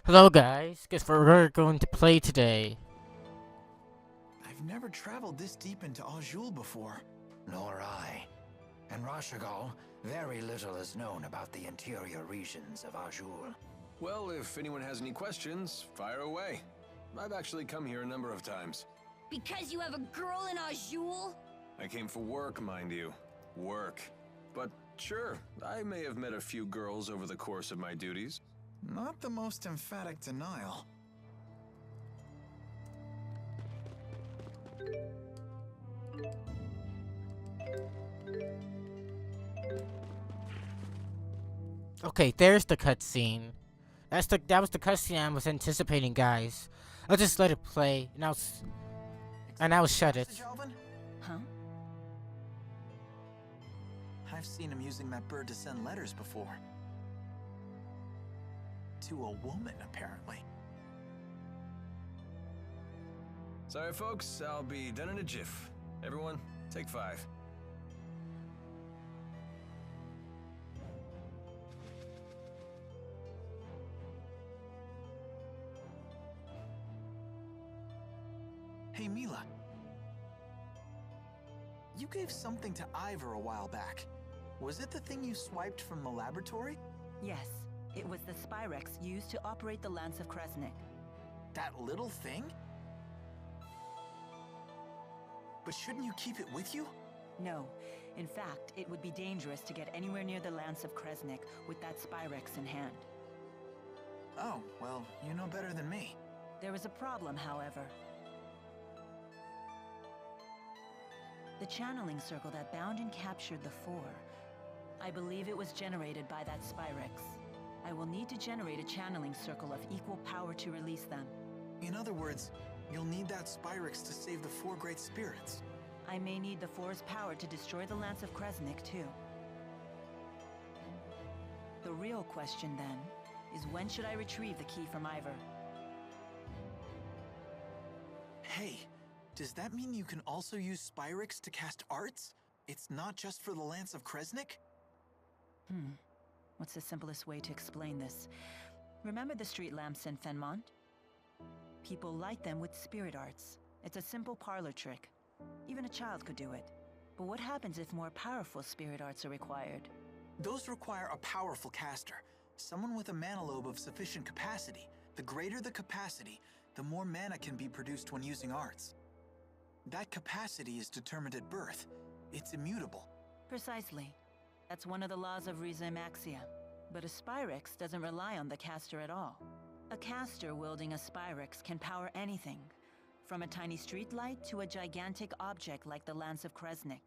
Hello guys, guess what we're going to play today. I've never traveled this deep into Azul before. Nor I. In Rashagal, very little is known about the interior regions of Azul. Well, if anyone has any questions, fire away. I've actually come here a number of times. Because you have a girl in Azul? I came for work, mind you. Work. But sure, I may have met a few girls over the course of my duties. Not the most emphatic denial. Okay, there's the cutscene. That was the cutscene I was anticipating, guys. I'll just let it play, and I'll shut it. Alvin? Huh? I've seen him using that bird to send letters before. To a woman, apparently. Sorry, folks, I'll be done in a jiff. Everyone, take 5. Hey, Mila. You gave something to Ivor a while back. Was it the thing you swiped from the laboratory? Yes, it was the Spyrex used to operate the Lance of Kresnik. That little thing? But shouldn't you keep it with you? No, in fact, it would be dangerous to get anywhere near the Lance of Kresnik with that Spyrex in hand. Oh, well, you know better than me. There is a problem, however. The channeling circle that bound and captured the Four. I believe it was generated by that Spyrex. I will need to generate a channeling circle of equal power to release them. In other words, you'll need that Spyrex to save the 4 great spirits. I may need the Four's power to destroy the Lance of Kresnik, too. The real question, then, is when should I retrieve the key from Ivor? Hey, does that mean you can also use Spyrex to cast arts? It's not just for the Lance of Kresnik? What's the simplest way to explain this? Remember the street lamps in Fenmont? People light them with spirit arts. It's a simple parlor trick. Even a child could do it. But what happens if more powerful spirit arts are required? Those require a powerful caster. Someone with a mana lobe of sufficient capacity. The greater the capacity, the more mana can be produced when using arts. That capacity is determined at birth. It's immutable. Precisely. That's one of the laws of Rizemaxia. But a Spyrex doesn't rely on the caster at all. A caster wielding a Spyrex can power anything, from a tiny streetlight to a gigantic object like the Lance of Kresnik.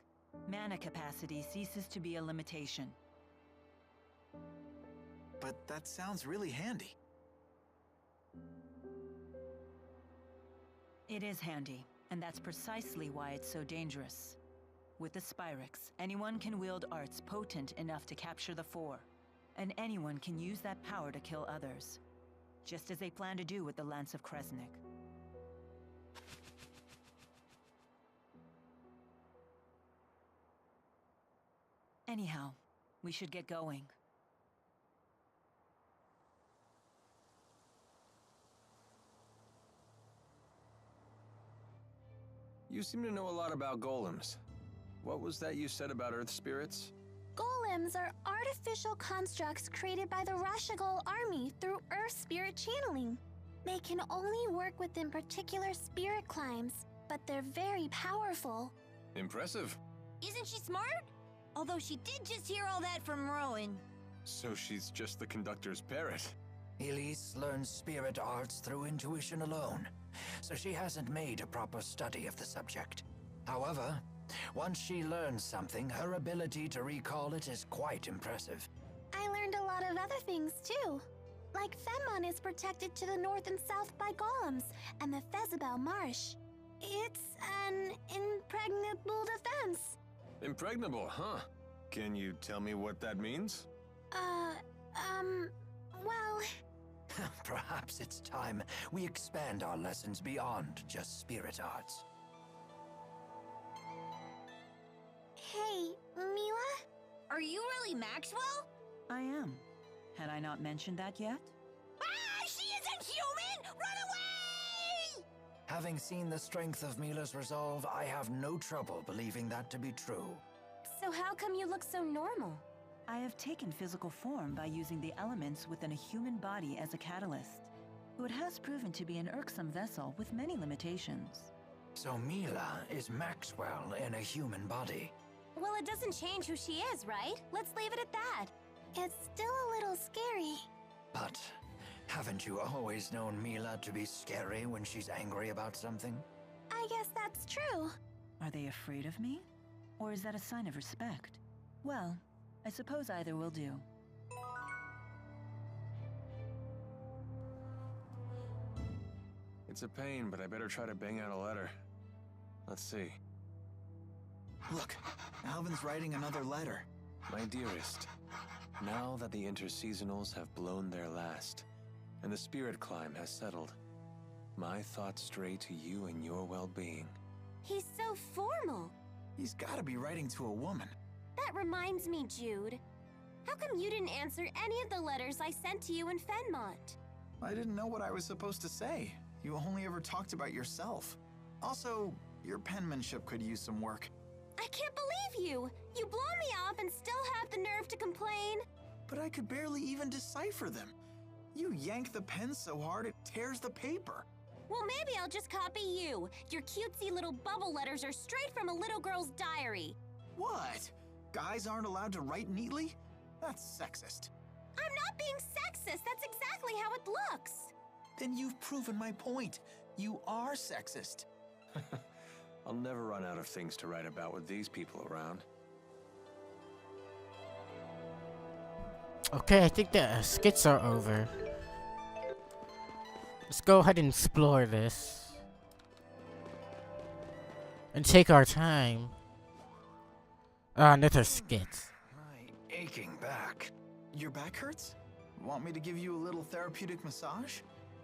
Mana capacity ceases to be a limitation. But that sounds really handy. It is handy, and that's precisely why it's so dangerous. With the Spyrex, anyone can wield arts potent enough to capture the Four, and anyone can use that power to kill others, just as they plan to do with the Lance of Kresnik. Anyhow, we should get going. You seem to know a lot about golems. What was that you said about earth spirits? Golems are artificial constructs created by the Rashagal army through Earth spirit channeling. They can only work within particular spirit climes, but they're very powerful. Impressive. Isn't she smart? Although she did just hear all that from Rowan. So she's just the conductor's parrot. Elise learns spirit arts through intuition alone, so she hasn't made a proper study of the subject. However, once she learns something, her ability to recall it is quite impressive. I learned a lot of other things too. Like Fenmon is protected to the north and south by golems, and the Fezabel Marsh. It's an impregnable defense. Impregnable, huh? Can you tell me what that means? Well... Perhaps it's time we expand our lessons beyond just spirit arts. Hey, Mila? Are you really Maxwell? I am. Had I not mentioned that yet? Ah, she is Having seen the strength of Mila's resolve, I have no trouble believing that to be true. So how come you look so normal? I have taken physical form by using the elements within a human body as a catalyst. Though it has proven to be an irksome vessel with many limitations. So Mila is Maxwell in a human body. Well, it doesn't change who she is, right? Let's leave it at that. It's still a little scary. But haven't you always known Mila to be scary when she's angry about something? I guess that's true. Are they afraid of me? Or is that a sign of respect? Well, I suppose either will do. It's a pain, but I better try to bang out a letter. Let's see. Look, Alvin's writing another letter. My dearest, now that the interseasonals have blown their last, and the spirit climb has settled, my thoughts stray to you and your well-being. He's so formal. He's gotta be writing to a woman. That reminds me, Jude. How come you didn't answer any of the letters I sent to you in Fenmont? I didn't know what I was supposed to say. You only ever talked about yourself. Also, your penmanship could use some work. I can't believe you! You blow me off and still have the nerve to complain? But I could barely even decipher them. You yank the pen so hard it tears the paper. Well, maybe I'll just copy you. Your cutesy little bubble letters are straight from a little girl's diary. What? Guys aren't allowed to write neatly? That's sexist. I'm not being sexist. That's exactly how it looks. Then you've proven my point. You are sexist. I'll never run out of things to write about with these people around. Okay, I think the skits are over. Let's go ahead and explore this. And take our time. Another skit. My aching back. Your back hurts? Want me to give you a little therapeutic massage?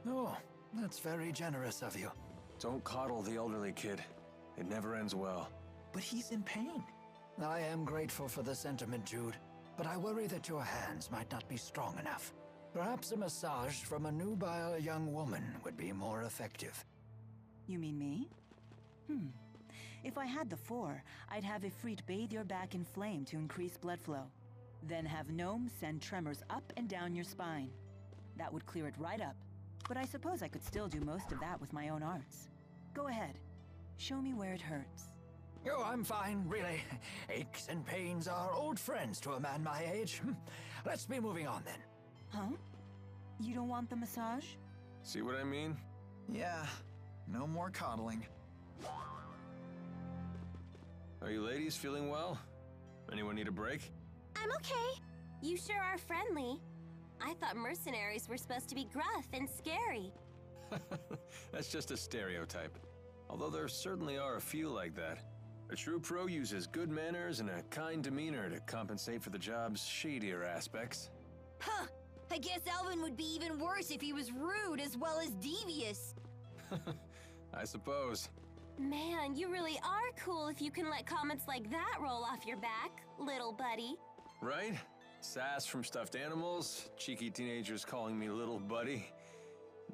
Oh, that's very generous of you. Don't coddle the elderly kid. It never ends well. But he's in pain. I am grateful for the sentiment, Jude, but I worry that your hands might not be strong enough. Perhaps a massage from a nubile young woman would be more effective. You mean me? If I had the 4, I'd have Ifrit bathe your back in flame to increase blood flow. Then have Gnome send tremors up and down your spine. That would clear it right up. But I suppose I could still do most of that with my own arts. Go ahead. Show me where it hurts. Oh, I'm fine, really. Aches and pains are old friends to a man my age. Let's be moving on then. Huh? You don't want the massage? See what I mean? Yeah, no more coddling. Are you ladies feeling well? Anyone need a break? I'm okay. You sure are friendly. I thought mercenaries were supposed to be gruff and scary. That's just a stereotype. Although there certainly are a few like that. A true pro uses good manners and a kind demeanor to compensate for the job's shadier aspects. Huh. I guess Alvin would be even worse if he was rude as well as devious. I suppose. Man, you really are cool if you can let comments like that roll off your back, little buddy. Right? Sass from stuffed animals, cheeky teenagers calling me little buddy.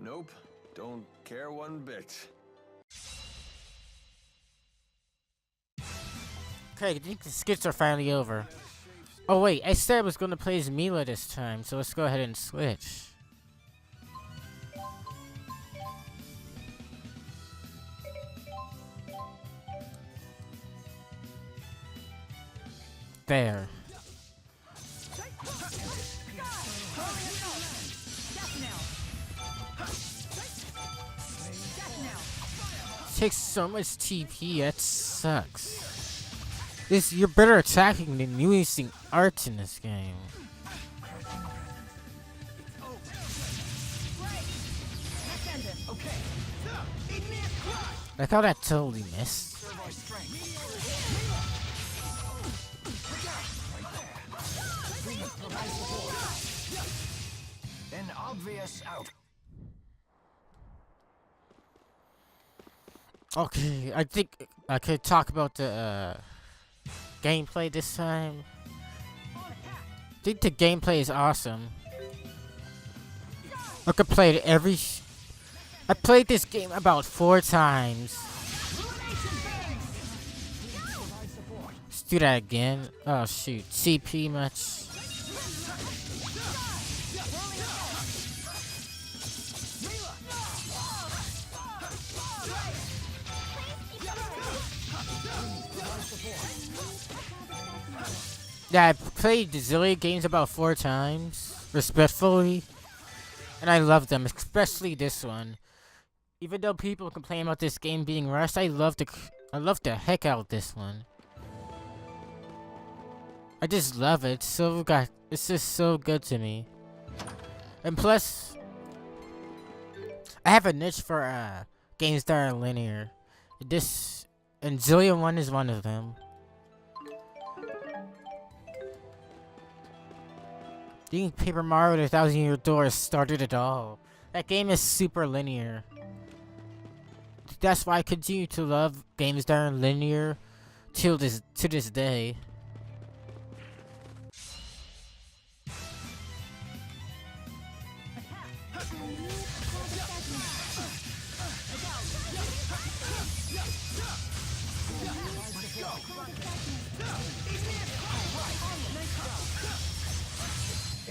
Nope, don't care one bit. Okay, I think the skits are finally over. Oh wait, I said I was gonna play as Mila this time, so let's go ahead and switch. There. Takes so much TP, that sucks. You're better attacking than using arts in this game. Like how that totally missed. An obvious out. Okay, I think I could talk about the gameplay this time. I think the gameplay is awesome. I could play it I played this game about 4 times. Let's do that again. Oh shoot, CP much. Yeah, I played the Xillia games about 4 times, respectfully, and I love them, especially this one. Even though people complain about this game being rushed, I love the heck out of this one. I just love it. It's just so good to me. And plus, I have a niche for games that are linear. And Xillia 1 is one of them. Do you think Paper Mario the 1,000-Year Door started it all? That game is super linear. That's why I continue to love games that are linear to this day.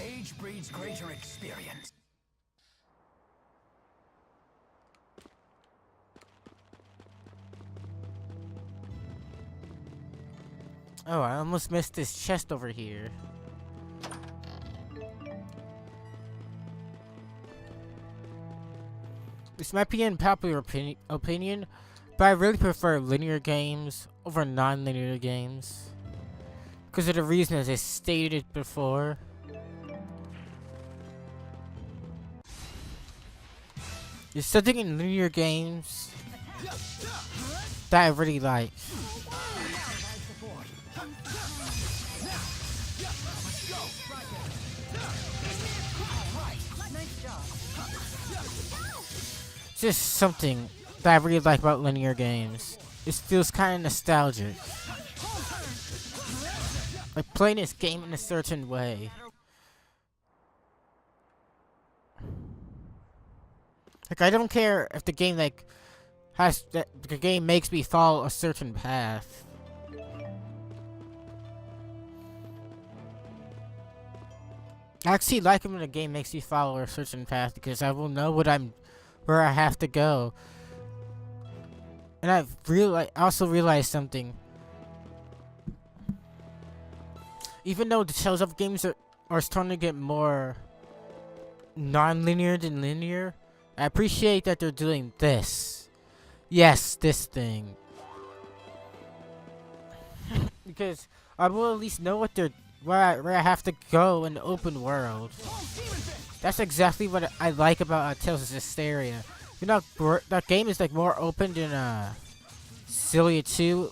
Age breeds greater experience. Oh, I almost missed this chest over here. This might be an unpopular opinion, but I really prefer linear games over non-linear games. Because of the reasons I stated before. There's something in linear games that I really like. Just something that I really like about linear games. It feels kind of nostalgic. Like playing this game in a certain way. Like I don't care if the game the game makes me follow a certain path. I actually like it when the game makes me follow a certain path because I will know where I have to go. And I also realized something. Even though the Tales of games are starting to get more non-linear than linear, I appreciate that they're doing this. Yes, this thing. Because I will at least know where I have to go in the open world. That's exactly what I like about Tales of Hysteria. You know, that game is like more open than Xillia 2.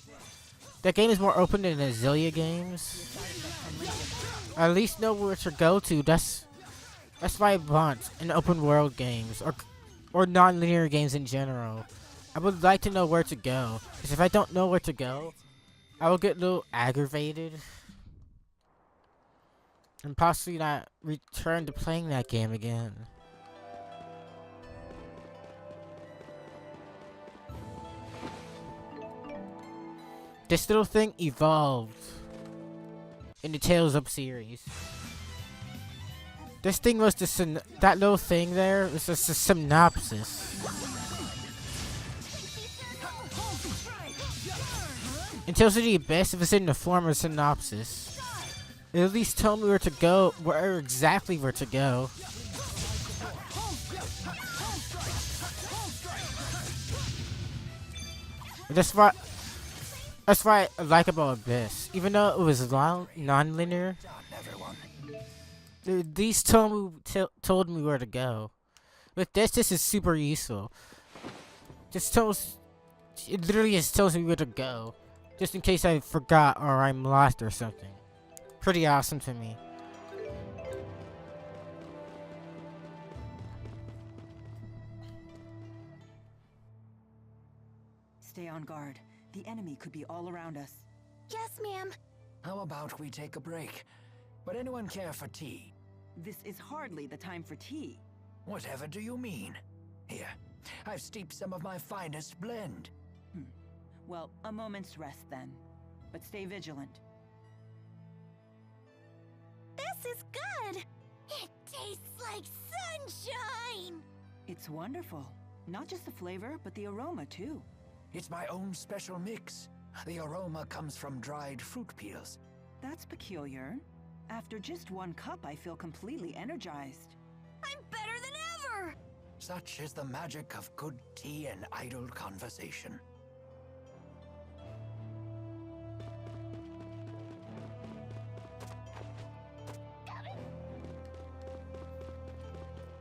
That game is more open than the Xillia games. I at least know where to go to. That's why I want in open world games or non-linear games in general. I would like to know where to go. Because if I don't know where to go, I will get a little aggravated. And possibly not return to playing that game again. This little thing evolved in the Tales Up series. This thing was that little thing there was just a synopsis. In Tales of the Abyss, it was in the form of synopsis. It at least told me where to go, exactly where to go. That's why I like about Abyss. Even though it was non-linear, they at least told me where to go. With this is super useful. It literally just tells me where to go, just in case I forgot or I'm lost or something. Pretty awesome to me. Stay on guard. The enemy could be all around us. Yes, ma'am. How about we take a break? Would anyone care for tea? This is hardly the time for tea. Whatever do you mean? Here, I've steeped some of my finest blend. Well, a moment's rest then. But stay vigilant. This is good! It tastes like sunshine! It's wonderful. Not just the flavor, but the aroma too. It's my own special mix. The aroma comes from dried fruit peels. That's peculiar. After just one cup, I feel completely energized. I'm better than ever! Such is the magic of good tea and idle conversation.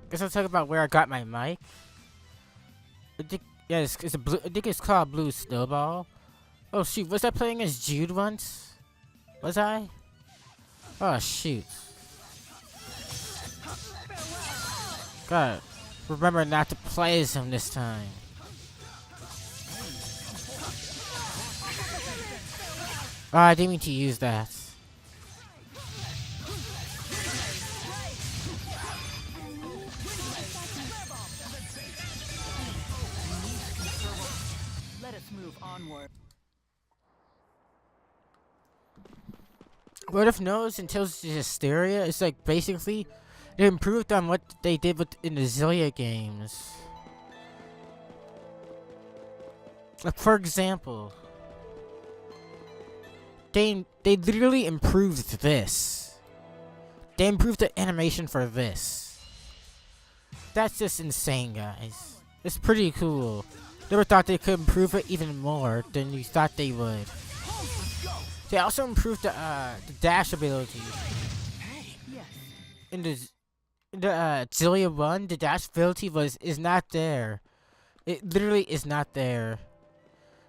Guess I'll talk about where I got my mic. Yeah, it's a blue. I think it's called Blue Snowball. Oh shoot, was I playing as Jude once? Was I? Oh shoot. Gotta remember not to play as him this time. Oh, I didn't mean to use that. Let us move onward. What if Nose and Tails' Hysteria is like basically they improved on what they did with in the Xillia games. Like for example, they literally improved this. They improved the animation for this. That's just insane, guys. It's pretty cool. Never thought they could improve it even more than you thought they would. They also improved the dash ability. Yes. In the Xillia 1, the dash ability is not there. It literally is not there.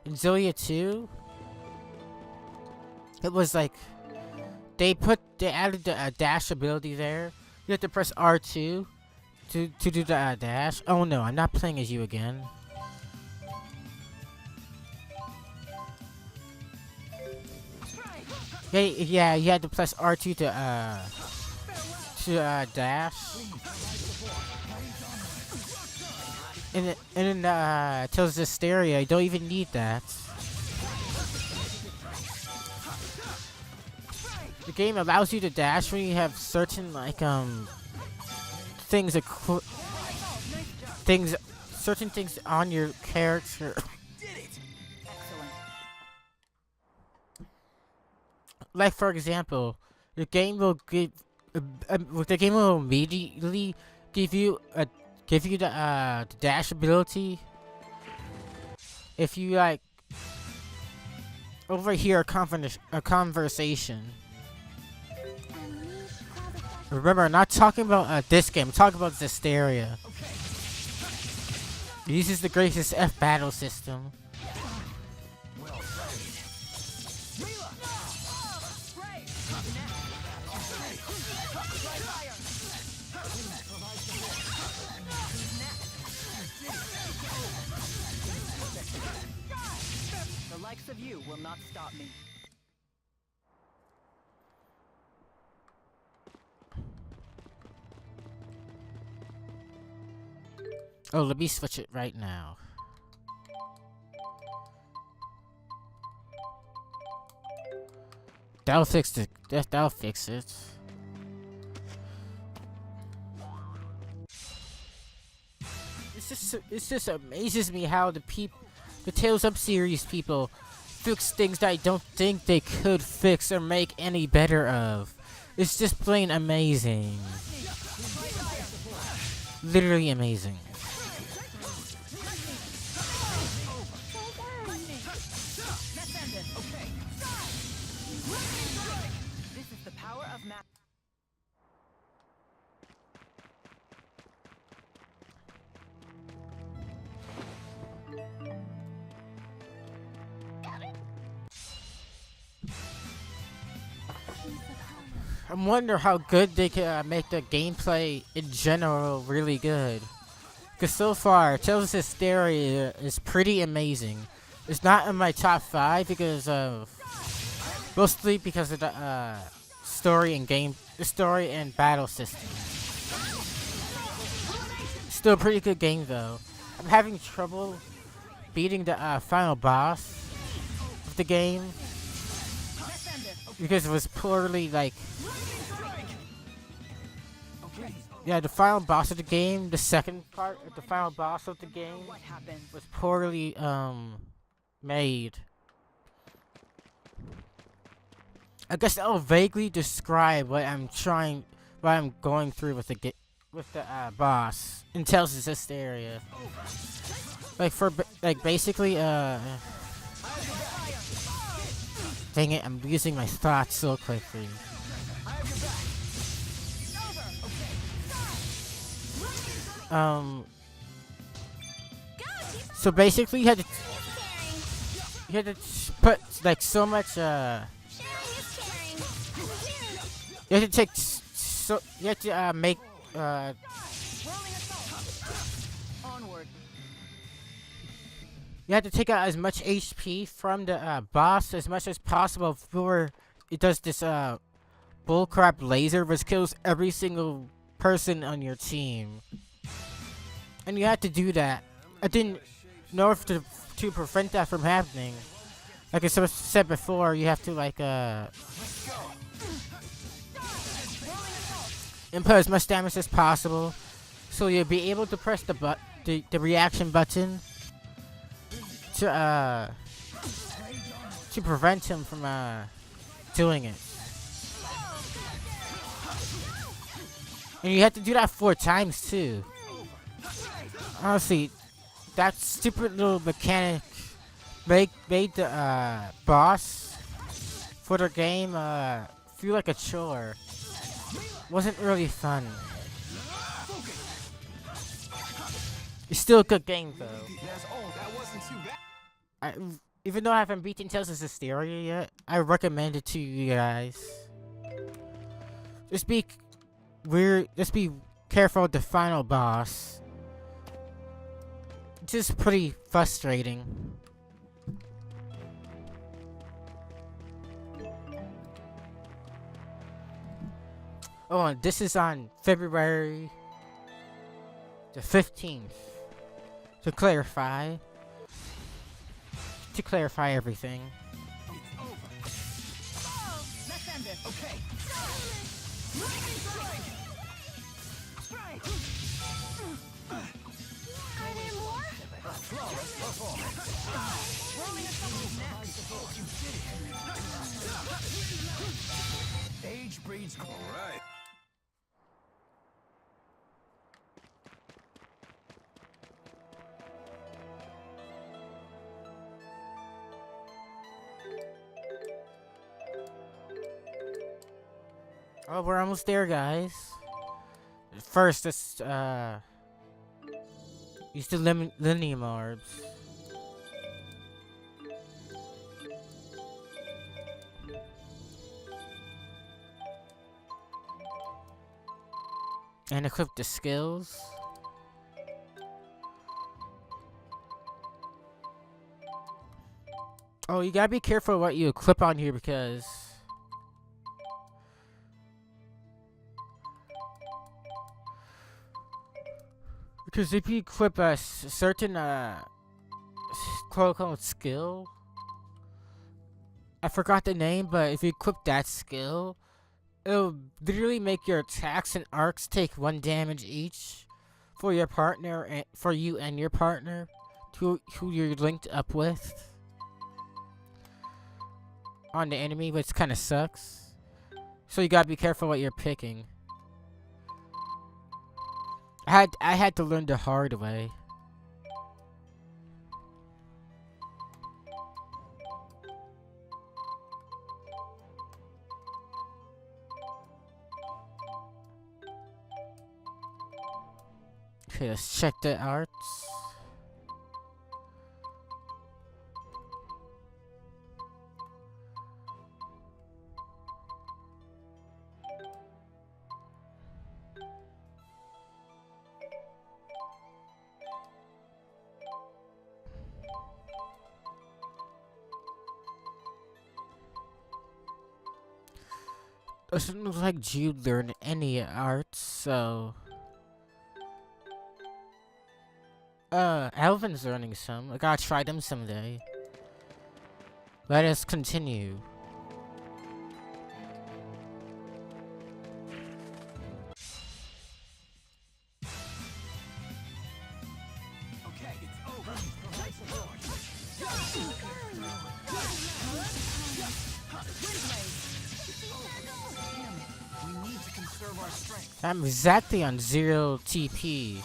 In Xillia 2, it was like they added the dash ability there. You have to press R2 to do the dash. Oh no, I'm not playing as you again. Yeah, you had to press R2 to dash. And in Tails' Hysteria, you don't even need that. The game allows you to dash when you have certain like certain things on your character. Excellent. Like for example, the game will immediately give you the dash ability if you like overhear a conversation. Remember, I'm not talking about this game. I'm talking about Hysteria. It uses the greatest F battle system. The likes of you will not stop me. Oh, let me switch it right now. That'll fix it. That'll fix it. It just amazes me how the Tales Up series people fix things that I don't think they could fix or make any better of. It's just plain amazing. Literally amazing. This is the power of math. I wonder how good they can make the gameplay in general really good. Because so far, Tales of Hysteria is pretty amazing. It's not in my top 5 because of mostly because of the story and battle system. Still a pretty good game though. I'm having trouble beating the final boss of the game because it was poorly like. Yeah, the final boss of the game, the second part of the final boss of the game What happened? was poorly made. I guess I'll vaguely describe what I'm going through with the boss in Tales of Hysteria. Like basically dang it, I'm losing my thoughts so quickly. So basically you had to put like so much you have to take so you have to make Onward. you have to take out as much HP from the boss as much as possible before it does this bullcrap laser which kills every single person on your team. And you have to do that. I didn't know if to prevent that from happening. Like I said before, you have to like input as much damage as possible, so you'll be able to press the reaction button to prevent him from doing it. And you have to do that 4 times too. Honestly, that stupid little mechanic made the boss for the game feel like a chore. Wasn't really fun. It's still a good game though. Even though I haven't beaten Tales of Hysteria yet, I recommend it to you guys. Just be careful with the final boss. It's just pretty frustrating. Oh, and this is on February the 15th. To clarify everything. Are there more? Age breeds. All right. Oh, we're almost there, guys. First, let's use the Linium Orbs. And equip the skills. Oh, you gotta be careful what you equip on here because if you equip a certain quote-unquote skill, I forgot the name, but if you equip that skill, it'll literally make your attacks and arcs take 1 damage each for your partner and for you and your partner, who you're linked up with on the enemy, which kind of sucks. So you gotta be careful what you're picking. I had to learn the hard way. Okay, let's check the arts. Doesn't look like Jude learned any arts, so Alvin's learning some. I gotta try them someday. Let us continue. Okay, it's over. We need to conserve our strength. I'm exactly on 0 TP.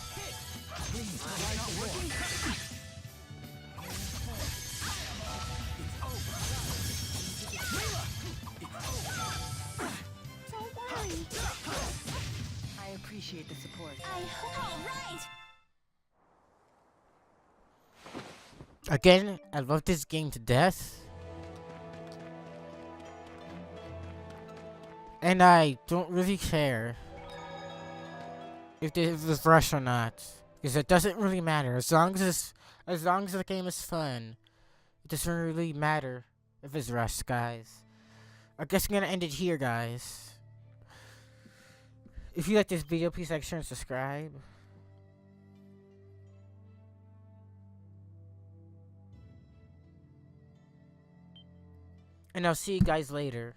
Don't worry. I appreciate the support. I hope. All right. Again, I love this game to death. And I don't really care if it's rush or not, because it doesn't really matter. As long as the game is fun, it doesn't really matter if it's rushed, guys. I guess I'm gonna end it here, guys. If you like this video, please like, share, and subscribe. And I'll see you guys later.